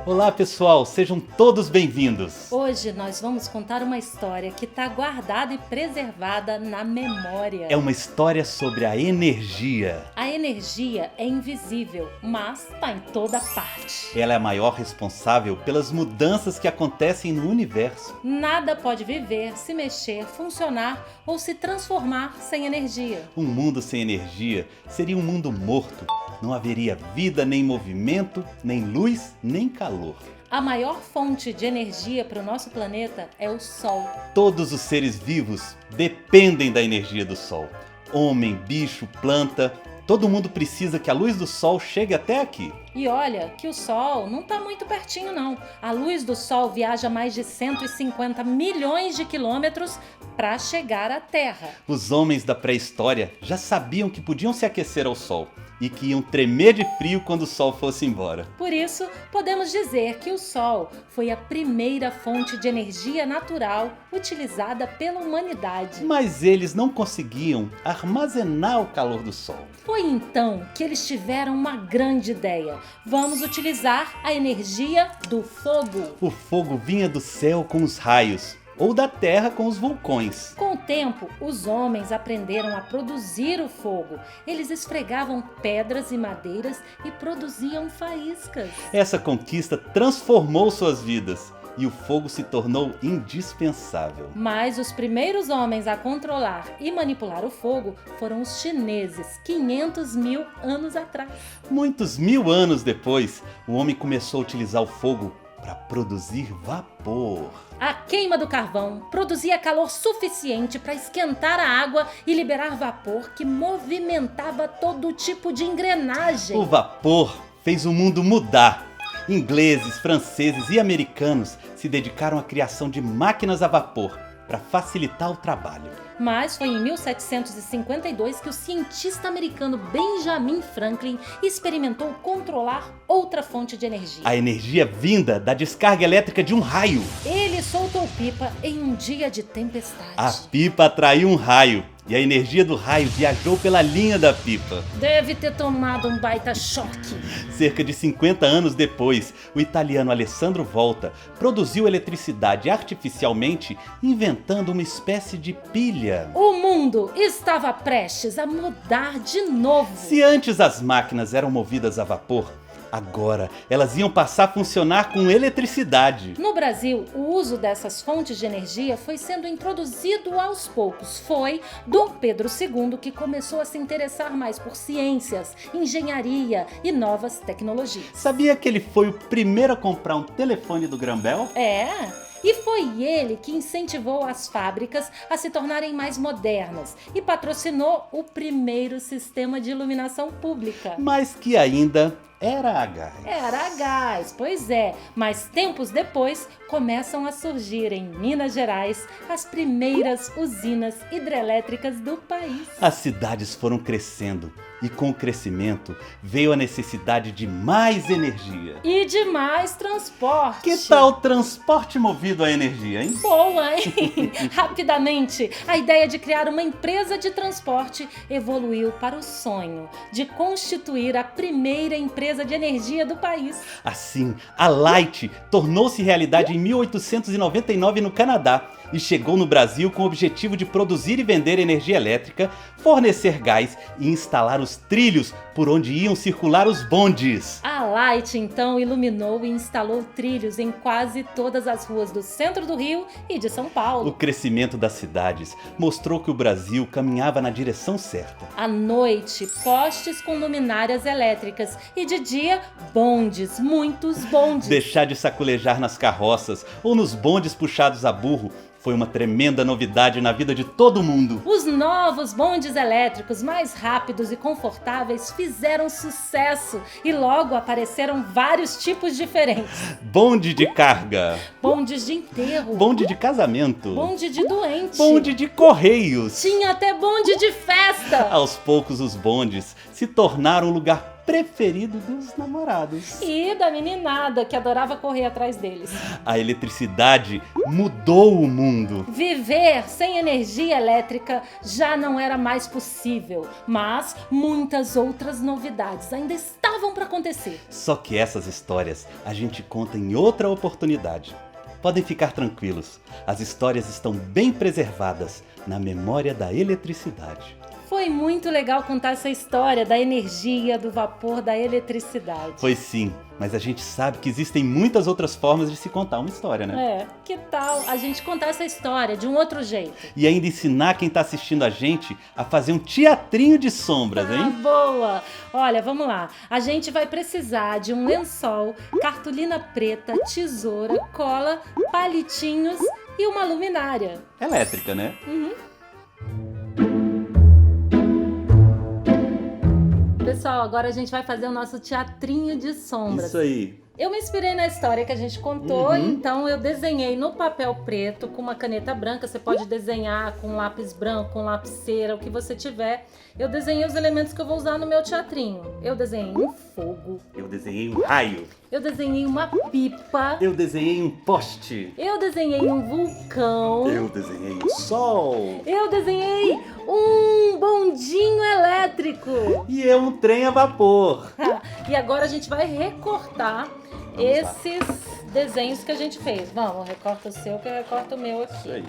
Olá pessoal, sejam todos bem-vindos! Hoje nós vamos contar uma história que está guardada e preservada na memória. É uma história sobre a energia. A energia é invisível, mas está em toda parte. Ela é a maior responsável pelas mudanças que acontecem no universo. Nada pode viver, se mexer, funcionar ou se transformar sem energia. Um mundo sem energia seria um mundo morto. Não haveria vida, nem movimento, nem luz, nem calor. A maior fonte de energia para o nosso planeta é o Sol. Todos os seres vivos dependem da energia do Sol. Homem, bicho, planta, todo mundo precisa que a luz do Sol chegue até aqui. E olha que o Sol não está muito pertinho não. A luz do Sol viaja mais de 150 milhões de quilômetros para chegar à Terra. Os homens da pré-história já sabiam que podiam se aquecer ao Sol e que iam tremer de frio quando o Sol fosse embora. Por isso, podemos dizer que o Sol foi a primeira fonte de energia natural utilizada pela humanidade. Mas eles não conseguiam armazenar o calor do Sol. Foi então que eles tiveram uma grande ideia. Vamos utilizar a energia do fogo. O fogo vinha do céu com os raios, ou da terra com os vulcões. Com o tempo, os homens aprenderam a produzir o fogo. Eles esfregavam pedras e madeiras e produziam faíscas. Essa conquista transformou suas vidas e o fogo se tornou indispensável. Mas os primeiros homens a controlar e manipular o fogo foram os chineses, 500 mil anos atrás. Muitos mil anos depois, o homem começou a utilizar o fogo para produzir vapor. A queima do carvão produzia calor suficiente para esquentar a água e liberar vapor que movimentava todo tipo de engrenagem. O vapor fez o mundo mudar. Ingleses, franceses e americanos se dedicaram à criação de máquinas a vapor para facilitar o trabalho. Mas foi em 1752 que o cientista americano Benjamin Franklin experimentou controlar outra fonte de energia. A energia vinda da descarga elétrica de um raio. Ele soltou pipa em um dia de tempestade. A pipa atraiu um raio e a energia do raio viajou pela linha da pipa. Deve ter tomado um baita choque. Cerca de 50 anos depois, o italiano Alessandro Volta produziu eletricidade artificialmente, inventando uma espécie de pilha. O mundo estava prestes a mudar de novo. Se antes as máquinas eram movidas a vapor, agora elas iam passar a funcionar com eletricidade. No Brasil, o uso dessas fontes de energia foi sendo introduzido aos poucos. Foi Dom Pedro II que começou a se interessar mais por ciências, engenharia e novas tecnologias. Sabia que ele foi o primeiro a comprar um telefone do Graham-Bell? E foi ele que incentivou as fábricas a se tornarem mais modernas e patrocinou o primeiro sistema de iluminação pública. Mas que ainda era a gás. Era a gás, pois é. Mas tempos depois começam a surgir em Minas Gerais as primeiras usinas hidrelétricas do país. As cidades foram crescendo e com o crescimento veio a necessidade de mais energia. E de mais transporte. Que tal transporte movido a energia, hein? Boa, hein? Rapidamente, a ideia de criar uma empresa de transporte evoluiu para o sonho de constituir a primeira empresa de energia do país. Assim, a Light tornou-se realidade em 1899 no Canadá e chegou no Brasil com o objetivo de produzir e vender energia elétrica, fornecer gás e instalar os trilhos por onde iam circular os bondes. A Light, então, iluminou e instalou trilhos em quase todas as ruas do centro do Rio e de São Paulo. O crescimento das cidades mostrou que o Brasil caminhava na direção certa. À noite, postes com luminárias elétricas e de dia, bondes, muitos bondes. Deixar de sacolejar nas carroças ou nos bondes puxados a burro foi uma tremenda novidade na vida de todo mundo. Os novos bondes elétricos mais rápidos e confortáveis fizeram sucesso e logo apareceram vários tipos diferentes. Bonde de carga. Bondes de enterro. Bonde de casamento. Bonde de doente. Bonde de correios. Tinha até bonde de festa. Aos poucos os bondes se tornaram um lugar preferido dos namorados. E da meninada que adorava correr atrás deles. A eletricidade mudou o mundo. Viver sem energia elétrica já não era mais possível, mas muitas outras novidades ainda estavam para acontecer. Só que essas histórias a gente conta em outra oportunidade. Podem ficar tranquilos, as histórias estão bem preservadas na memória da eletricidade. Foi muito legal contar essa história da energia, do vapor, da eletricidade. Foi sim, mas a gente sabe que existem muitas outras formas de se contar uma história, né? É, que tal a gente contar essa história de um outro jeito? E ainda ensinar quem tá assistindo a gente a fazer um teatrinho de sombras, hein? Boa! Olha, vamos lá. A gente vai precisar de um lençol, cartolina preta, tesoura, cola, palitinhos e uma luminária. Elétrica, né? Pessoal, agora a gente vai fazer o nosso teatrinho de sombras. Isso aí. Eu me inspirei na história que a gente contou, então eu desenhei no papel preto com uma caneta branca. Você pode desenhar com lápis branco, com lapiseira, o que você tiver. Eu desenhei os elementos que eu vou usar no meu teatrinho. Eu desenhei um fogo. Eu desenhei um raio. Eu desenhei uma pipa. Eu desenhei um poste. Eu desenhei um vulcão. Eu desenhei um sol. Eu desenhei um bondinho elétrico. E eu um trem a vapor. E agora a gente vai recortar esses desenhos que a gente fez. Vamos, recorta o seu que eu recorto o meu aqui. Isso aí.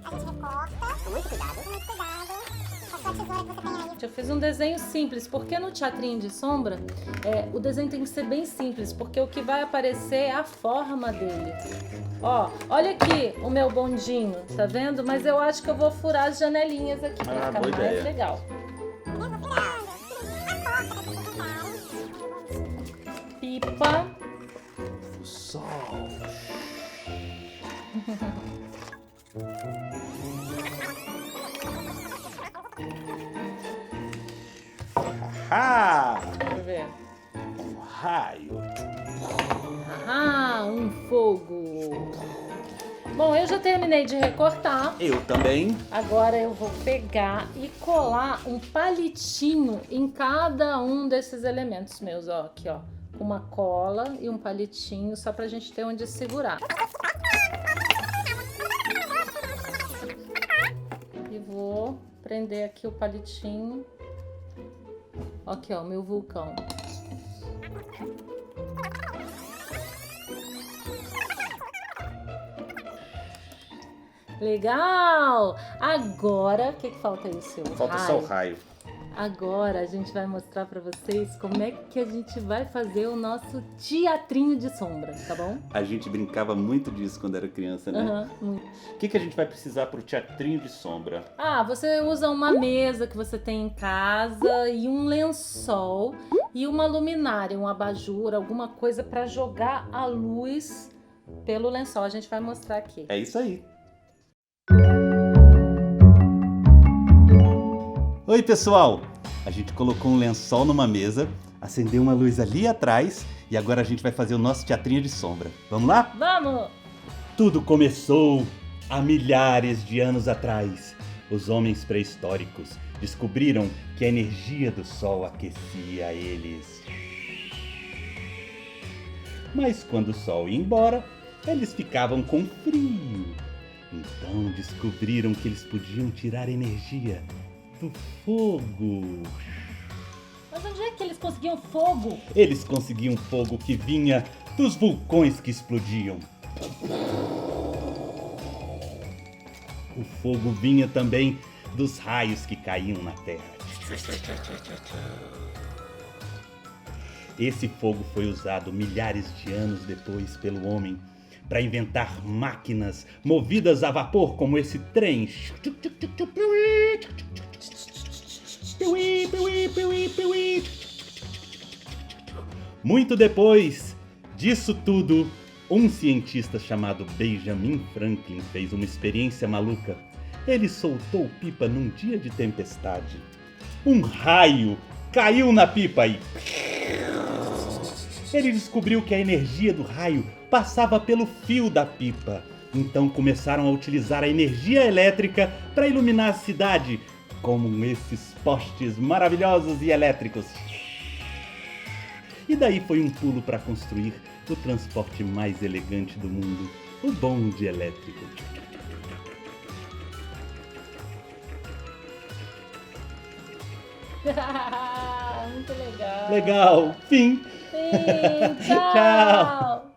A gente recorta, muito cuidado, muito cuidado. Com a sua tesoura que você tem aí. Eu fiz um desenho simples, porque no teatrinho de sombra, o desenho tem que ser bem simples, porque o que vai aparecer é a forma dele. Ó, olha aqui o meu bondinho, tá vendo? Mas eu acho que eu vou furar as janelinhas aqui, pra ficar boa mais ideia. legal. Pipa. O sol. Ah! Deixa eu ver. Um raio. Ah, um fogo. Bom, eu já terminei de recortar. Eu também. Agora eu vou pegar e colar um palitinho em cada um desses elementos meus, ó, aqui, ó. Uma cola e um palitinho, só pra gente ter onde segurar. E vou prender aqui o palitinho. Aqui, ó, meu vulcão. Legal! Agora, o que falta aí, seu Falta raio? só o raio. Agora a gente vai mostrar pra vocês como é que a gente vai fazer o nosso teatrinho de sombra, tá bom? A gente brincava muito disso quando era criança, né? Aham, muito. O que a gente vai precisar pro teatrinho de sombra? Ah, você usa uma mesa que você tem em casa e um lençol e uma luminária, um abajur, alguma coisa pra jogar a luz pelo lençol. A gente vai mostrar aqui. É isso aí. Oi, pessoal! A gente colocou um lençol numa mesa, acendeu uma luz ali atrás e agora a gente vai fazer o nosso teatrinho de sombra. Vamos lá? Vamos! Tudo começou há milhares de anos atrás. Os homens pré-históricos descobriram que a energia do sol aquecia eles. Mas quando o sol ia embora, eles ficavam com frio. Então descobriram que eles podiam tirar energia do fogo. Mas onde é que eles conseguiam fogo? Eles conseguiam fogo que vinha dos vulcões que explodiam. O fogo vinha também dos raios que caíam na terra. Esse fogo foi usado milhares de anos depois pelo homem para inventar máquinas movidas a vapor como esse trem. Muito depois disso tudo, um cientista chamado Benjamin Franklin fez uma experiência maluca. Ele soltou pipa num dia de tempestade. Um raio caiu na pipa e ele descobriu que a energia do raio passava pelo fio da pipa. Então começaram a utilizar a energia elétrica para iluminar a cidade, como esses postes maravilhosos e elétricos. E daí foi um pulo para construir o transporte mais elegante do mundo, o bonde elétrico. Muito legal. Legal, fim. Sim, Tchau. tchau.